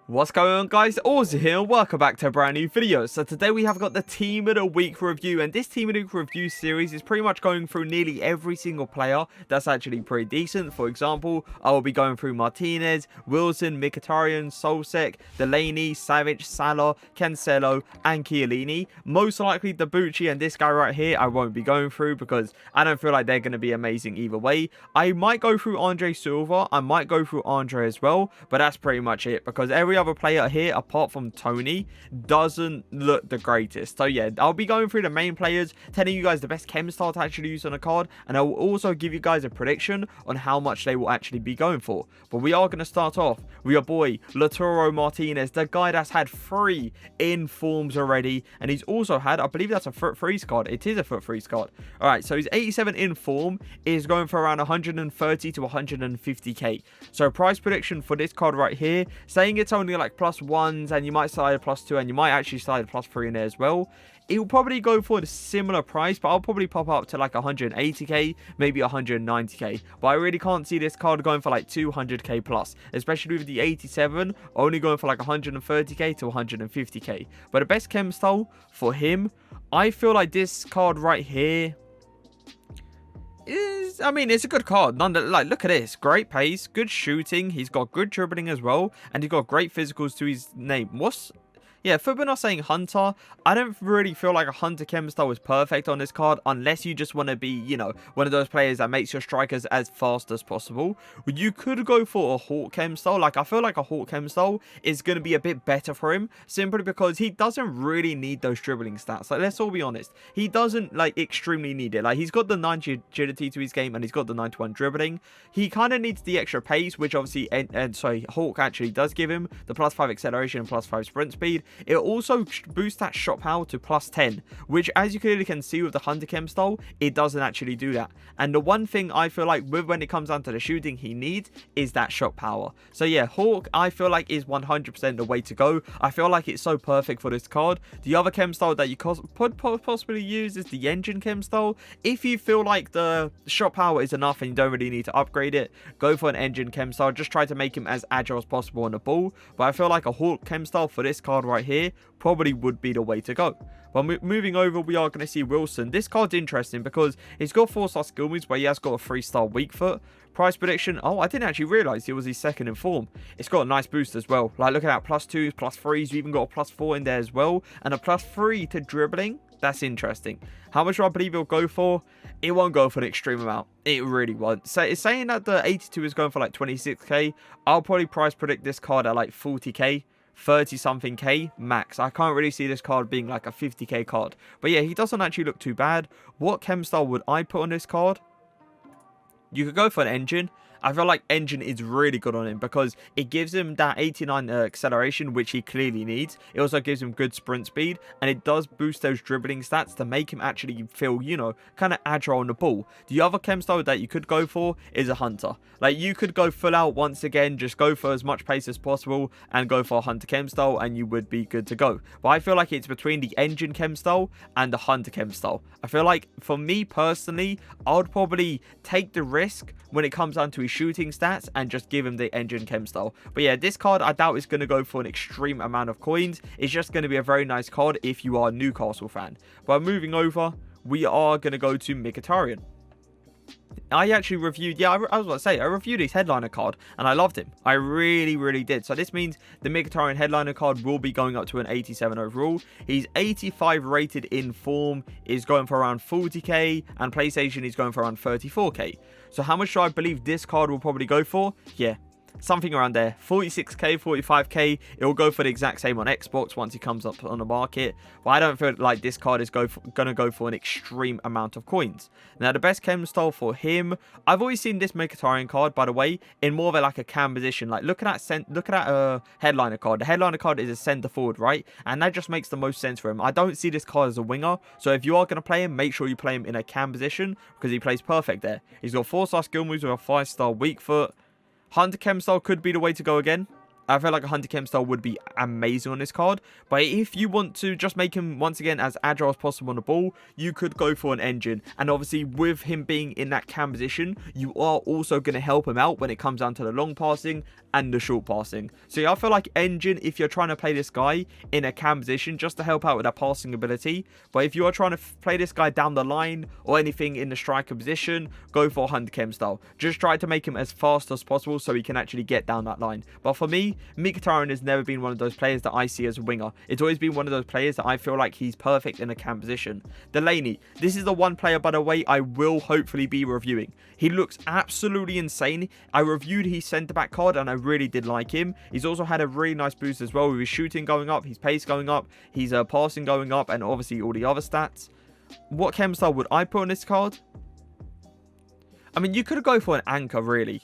What's going on, guys? Auzio here, welcome back to a brand new video. So today we have got the Team of the Week review, and this Team of the Week review series is pretty much going through nearly every single player that's actually pretty decent. For example, I will be going through Martinez, Wilson, Mkhitaryan, Solsek, Delaney, Savic, Salah, Cancelo, and Killin. Most likely Debuchy and this guy right here I won't be going through because I don't feel like they're going to be amazing either way. I might go through Andre Silva, I might go through Andre as well, but that's pretty much it because every other player here apart from Tony doesn't look the greatest. So yeah, I'll be going through the main players, telling you guys the best chem style to actually use on a card, and I will also give you guys a prediction on how much they will actually be going for. But we are going to start off with your boy Lautaro Martinez, the guy that's had 3 informs already, and he's also had, I believe that's a foot freeze card. It is a foot freeze card. All right, so his 87 inform is going for around 130 to 150k. So price prediction for this card right here, saying it's only like +1s, and you might slide a +2, and you might actually slide a +3 in there as well. It will probably go for the similar price, but I'll probably pop up to like 180k, maybe 190k. But I really can't see this card going for like 200k plus, especially with the 87 only going for like 130k to 150k. But the best chem style for him, I feel like this card right here is, I mean, it's a good card. Like, look at this. Great pace, good shooting. He's got good dribbling as well, and he's got great physicals to his name. Yeah, Fubin saying Hunter. I don't really feel like a Hunter chem style is perfect on this card unless you just want to be, you know, one of those players that makes your strikers as fast as possible. You could go for a Hawk chem style. Like, I feel like a Hawk chem style is going to be a bit better for him simply because he doesn't really need those dribbling stats. Like, let's all be honest. He doesn't, like, extremely need it. Like, he's got the 90 agility to his game and he's got the 91 dribbling. He kind of needs the extra pace, which obviously, Hawk actually does give him the +5 acceleration and +5 sprint speed. It also boosts that shot power to +10, which, as you clearly can see with the Hunter chem style, it doesn't actually do that. And the one thing I feel like when it comes down to the shooting he needs is that shot power. So yeah, Hawk I feel like is 100% the way to go. I feel like it's so perfect for this card. The other chem style that you could possibly use is the engine chem style. If you feel like the shot power is enough and you don't really need to upgrade it, go for an engine chem style. Just try to make him as agile as possible on the ball. But I feel like a Hawk chem style for this card right here probably would be the way to go. Well, moving over, we are going to see Wilson. This card's interesting because he's got 4-star skill moves, but he has got a 3-star weak foot. Price prediction, oh, I didn't actually realise it was his second in form. It's got a nice boost as well. Like, look at that, +2s, +3s. You even got a +4 in there as well, and a +3 to dribbling. That's interesting. How much do I believe it'll go for? It won't go for an extreme amount. It really won't. So it's saying that the 82 is going for like 26k. I'll probably price predict this card at like 40k. 30 something k max. I can't really see this card being like a 50k card. But yeah, he doesn't actually look too bad. What chem style would I put on this card? You could go for an engine. I feel like engine is really good on him because it gives him that 89 acceleration, which he clearly needs. It also gives him good sprint speed, and it does boost those dribbling stats to make him actually feel, you know, kind of agile on the ball. The other chem style that you could go for is a Hunter. Like, you could go full out once again, just go for as much pace as possible and go for a Hunter chem style, and you would be good to go. But I feel like it's between the engine chem style and the Hunter chem style. I feel like, for me personally, I would probably take the risk when it comes down to his shooting stats and just give him the engine chem style. But yeah, this card I doubt is going to go for an extreme amount of coins. It's just going to be a very nice card if you are a Newcastle fan. But moving over, we are going to go to Mkhitaryan. I actually reviewed, I was about to say, I reviewed his headliner card and I loved him. I really did. So this means the Mkhitaryan headliner card will be going up to an 87 overall. He's 85 rated in form, is going for around 40k, and PlayStation is going for around 34k. So how much do I believe this card will probably go for? Yeah, something around there, 46k, 45k. It will go for the exact same on Xbox once he comes up on the market. But I don't feel like this card is going to go for an extreme amount of coins. Now, the best chem style for him, I've always seen this Mkhitaryan card, by the way, in more of like a cam position. Like, look at that headliner card. The headliner card is a centre forward, right? And that just makes the most sense for him. I don't see this card as a winger. So if you are going to play him, make sure you play him in a cam position because he plays perfect there. He's got 4-star skill moves with a 5-star weak foot. Hunter chem style could be the way to go again. I feel like a Hunter Chem style would be amazing on this card. But if you want to just make him, once again, as agile as possible on the ball, you could go for an engine. And obviously, with him being in that cam position, you are also going to help him out when it comes down to the long passing and the short passing. So yeah, I feel like engine, if you're trying to play this guy in a cam position, just to help out with that passing ability. But if you are trying to play this guy down the line or anything in the striker position, go for Hunter Chem style. Just try to make him as fast as possible so he can actually get down that line. But for me, Mkhitaryan has never been one of those players that I see as a winger. It's always been one of those players that I feel like he's perfect in a cam position. Delaney, this is the one player, by the way, I will hopefully be reviewing. He looks absolutely insane. I reviewed his centre-back card and I really did like him. He's also had a really nice boost as well with his shooting going up, his pace going up, his passing going up, and obviously all the other stats. What chem style would I put on this card? I mean, you could go for an anchor, really.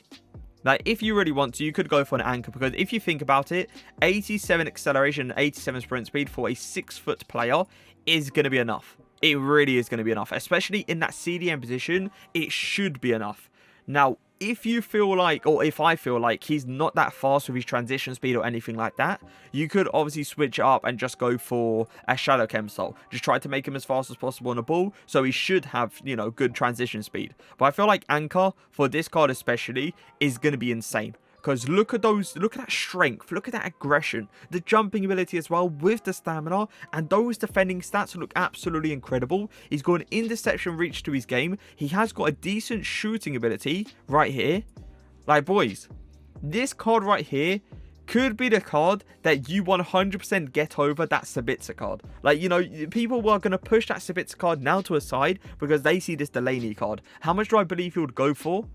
Like, if you really want to, you could go for an anchor, because if you think about it, 87 acceleration and 87 sprint speed for a 6-foot player is going to be enough. It really is going to be enough, especially in that CDM position. It should be enough. Now, if you feel like, or if I feel like he's not that fast with his transition speed or anything like that, you could obviously switch it up and just go for a shadow chem style. Just try to make him as fast as possible on the ball, so he should have, you know, good transition speed. But I feel like anchor, for this card especially, is going to be insane. Because look at those, look at that strength, look at that aggression, the jumping ability as well with the stamina, and those defending stats look absolutely incredible. He's got an interception reach to his game. He has got a decent shooting ability right here. Like, boys, this card right here could be the card that you 100% get over that Sabitzer card. Like, you know, people are going to push that Sabitzer card now to a side because they see this Delaney card. How much do I believe he would go for?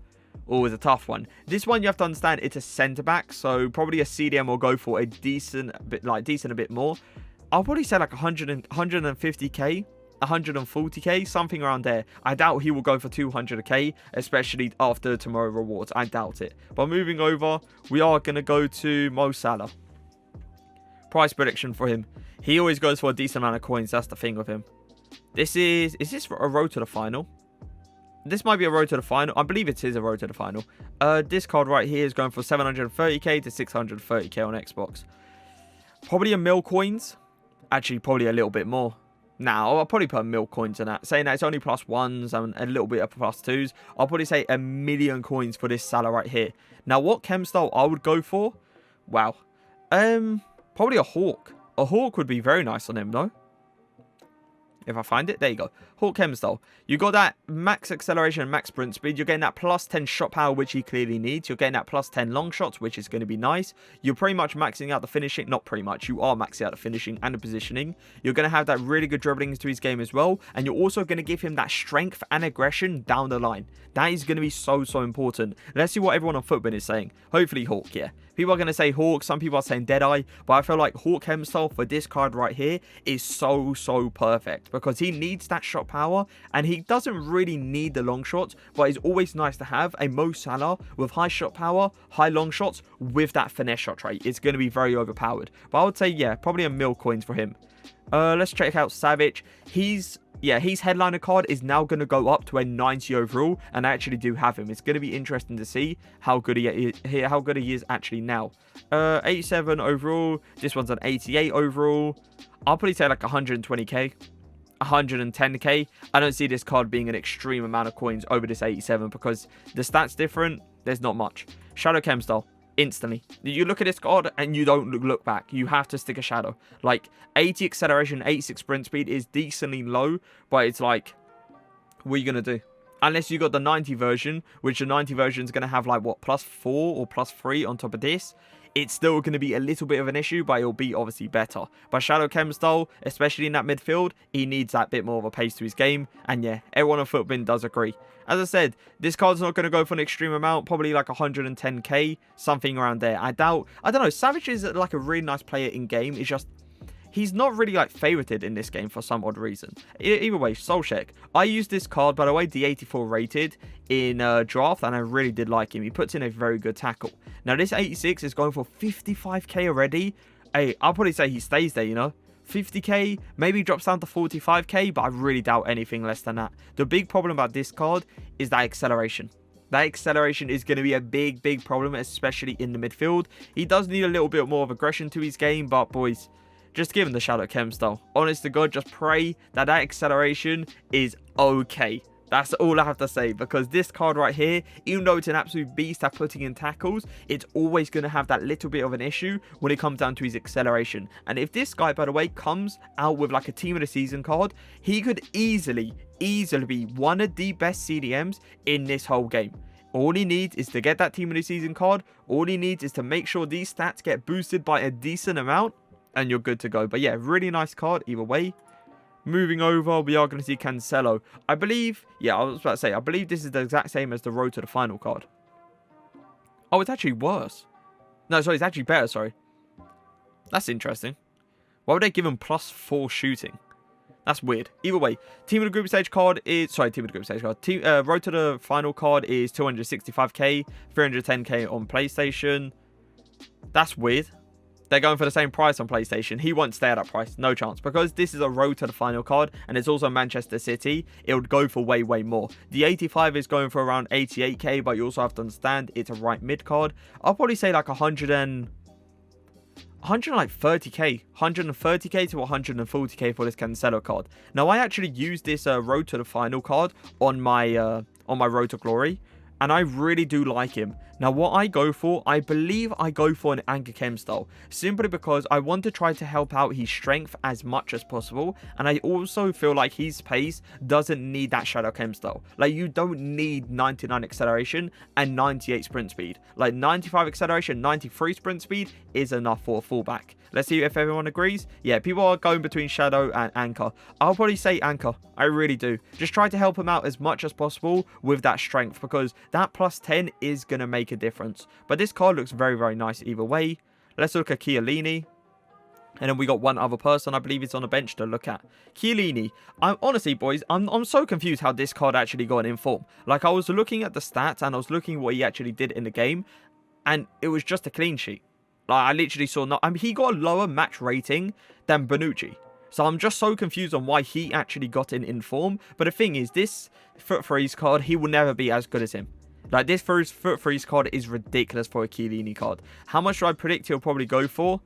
Oh, it's a tough one. This one, you have to understand, it's a centre-back, so probably a CDM will go for a decent a bit more. I'll probably say like 150k, 140k, something around there. I doubt he will go for 200k, especially after tomorrow rewards. I doubt it. But moving over, we are going to go to Mo Salah. Price prediction for him. He always goes for a decent amount of coins. That's the thing with him. Is this a road to the final? This might be a road to the final. I believe it is a road to the final. This card right here is going for 730k to 630k on Xbox. Probably a mil coins. Actually, probably a little bit more. Now, I'll probably put a mil coins in that. Saying that it's only plus ones and a little bit of plus twos. I'll probably say 1,000,000 coins for this Salah right here. Now, what chem style I would go for? Wow. Probably a Hawk. A Hawk would be very nice on him, though. If I find it, there you go. Hawk chem style. You got that max acceleration and max sprint speed. You're getting that plus 10 shot power, which he clearly needs. You're getting that plus 10 long shots, which is going to be nice. You're pretty much maxing out the finishing. Not pretty much. You are maxing out the finishing and the positioning. You're going to have that really good dribbling into his game as well. And you're also going to give him that strength and aggression down the line. That is going to be so important. Let's see what everyone on Footbin is saying. Hopefully Hawk, yeah. People are going to say Hawk. Some people are saying Deadeye. But I feel like Hawk himself for this card right here is so perfect. Because he needs that shot power. And he doesn't really need the long shots. But it's always nice to have a Mo Salah with high shot power, high long shots with that finesse shot trait. It's going to be very overpowered. But I would say, yeah, probably a mil coins for him. Let's check out Savic. His headliner card is now going to go up to a 90 overall, and I actually do have him. It's going to be interesting to see how good he is actually now. 87 overall. This one's an 88 overall. I'll probably say like 120k, 110k. I don't see this card being an extreme amount of coins over this 87 because the stats different. There's not much. Shadow Chem style. Instantly. You look at this card and you don't look back. You have to stick a shadow. Like 80 acceleration, 86 sprint speed is decently low, but it's like, what are you going to do? Unless you got the 90 version, which the 90 version is going to have like what, +4 or +3 on top of this. It's still going to be a little bit of an issue, but it'll be obviously better. But Shadow Chem style, especially in that midfield, he needs that bit more of a pace to his game. And yeah, everyone on Footbin does agree. As I said, this card's not going to go for an extreme amount, probably like 110k, something around there. I don't know, Savage is like a really nice player in game. It's just, he's not really like favorited in this game for some odd reason. Either way, Solskjaer. I used this card, by the way, the 84 rated in draft, and I really did like him. He puts in a very good tackle. Now, this 86 is going for 55k already. Hey, I'll probably say he stays there, you know. 50k, maybe drops down to 45k, but I really doubt anything less than that. The big problem about this card is that acceleration. That acceleration is going to be a big problem, especially in the midfield. He does need a little bit more of aggression to his game, but boys, just give him the Shadow Chem style. Honest to God, just pray that acceleration is okay. That's all I have to say, because this card right here, even though it's an absolute beast at putting in tackles, it's always going to have that little bit of an issue when it comes down to his acceleration. And if this guy, by the way, comes out with like a team of the season card, he could easily be one of the best CDMs in this whole game. All he needs is to get that team of the season card. All he needs is to make sure these stats get boosted by a decent amount, and you're good to go. But yeah, really nice card either way. Moving over, we are going to see Cancelo. I believe, yeah, I was about to say, I believe this is the exact same as the Road to the Final card. Oh, it's actually worse. No, sorry, it's actually better, sorry. That's interesting. Why would they give him +4 shooting? That's weird. Either way, Team of the Group Stage card is... Sorry, Team of the Group Stage card. Road to the Final card is 265k, 310k on PlayStation. That's weird. They're going for the same price on PlayStation. He won't stay at that price. No chance. Because this is a Road to the Final card, and it's also Manchester City, it would go for way more. The 85 is going for around 88k, but you also have to understand it's a right mid card. I'll probably say like 130k, 130k to 140k for this Cancelo card. Now, I actually used this Road to the Final card on my Road to Glory, and I really do like him. Now, what I go for, I believe I go for an Anchor Chem style, simply because I want to try to help out his strength as much as possible, and I also feel like his pace doesn't need that Shadow Chem style. Like, you don't need 99 acceleration and 98 sprint speed. Like, 95 acceleration, 93 sprint speed is enough for a fullback. Let's see if everyone agrees. Yeah, people are going between Shadow and Anchor. I'll probably say Anchor. I really do. Just try to help him out as much as possible with that strength, because that +10 is going to make a difference. But this card looks very nice either way. Let's look at Killin. And then we got one other person, I believe it's on the bench to look at. Killin. Honestly, boys, I'm so confused how this card actually got in form. Like, I was looking at the stats and I was looking what he actually did in the game, and it was just a clean sheet. Like, I literally saw he got a lower match rating than Bonucci. So I'm just so confused on why he actually got in form. But the thing is, this foot freeze card, he will never be as good as him. Like, this foot freeze card is ridiculous for a Killin card. How much do I predict he'll probably go for?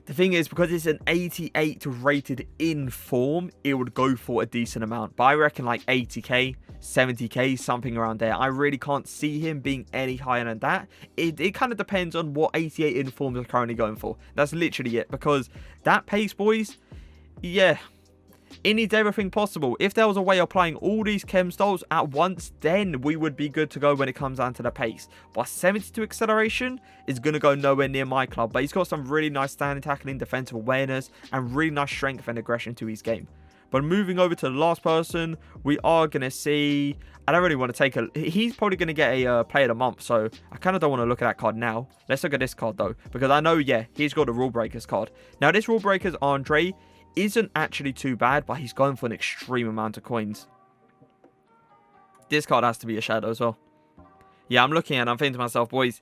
The thing is, because it's an 88 rated in form, it would go for a decent amount. But I reckon like 80k, 70k, something around there. I really can't see him being any higher than that. It kind of depends on what 88 in forms are currently going for. That's literally it. Because that pace, boys, yeah, it needs everything possible. If there was a way of applying all these chem styles at once, then we would be good to go when it comes down to the pace. But 72 acceleration is going to go nowhere near my club. But he's got some really nice standing tackling, defensive awareness, and really nice strength and aggression to his game. But moving over to the last person, we are going to see... I don't really want to take a... He's probably going to get a player of the month, so I kind of don't want to look at that card now. Let's look at this card, though, because I know, yeah, he's got a Rule Breakers card. Now, this Rule Breakers Andre isn't actually too bad, but he's going for an extreme amount of coins. This card has to be a Shadow as well. Yeah, I'm looking and I'm thinking to myself, boys,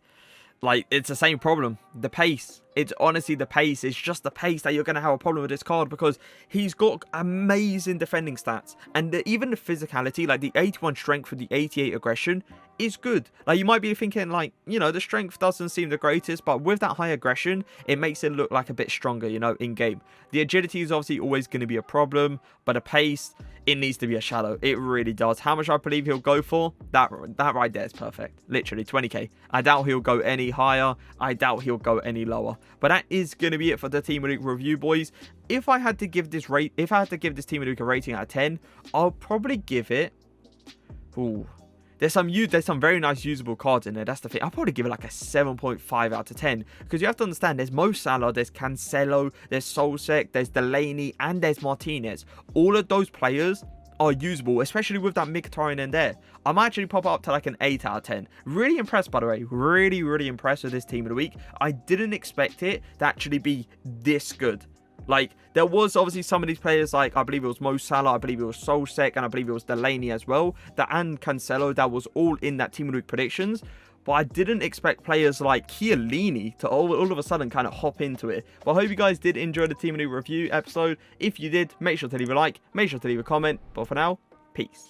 like, it's the same problem. The pace. It's honestly the pace. It's just the pace that you're going to have a problem with this card, because he's got amazing defending stats. And even the physicality, like the 81 strength for the 88 aggression, is good. Like, you might be thinking, like, you know, the strength doesn't seem the greatest, but with that high aggression, it makes it look like a bit stronger, you know, in game. The agility is obviously always going to be a problem, but the pace, it needs to be a Shadow. It really does. How much I believe he'll go for? That right there is perfect. Literally 20k. I doubt he'll go any higher. I doubt he'll go any lower. But that is going to be it for the Team of the Week review, boys. If I had to give this Team of the Week a rating out of 10, I'll probably give it... Ooh. There's some very nice usable cards in there. That's the thing. I'll probably give it like a 7.5 out of 10. Because you have to understand, there's Mo Salah, there's Cancelo, there's Solsek, there's Delaney, and there's Martinez. All of those players are usable, especially with that Mkhitaryan in there. I'm actually pop up to like an 8 out of 10. Really impressed, by the way. Really impressed with this Team of the Week. I didn't expect it to actually be this good. Like, there was obviously some of these players, like, I believe it was Mo Salah, I believe it was Solsek, and I believe it was Delaney as well, and Cancelo, that was all in that Team of the Week predictions. But I didn't expect players like Killin to all of a sudden kind of hop into it. But I hope you guys did enjoy the Team of the Week review episode. If you did, make sure to leave a like, make sure to leave a comment. But for now, peace.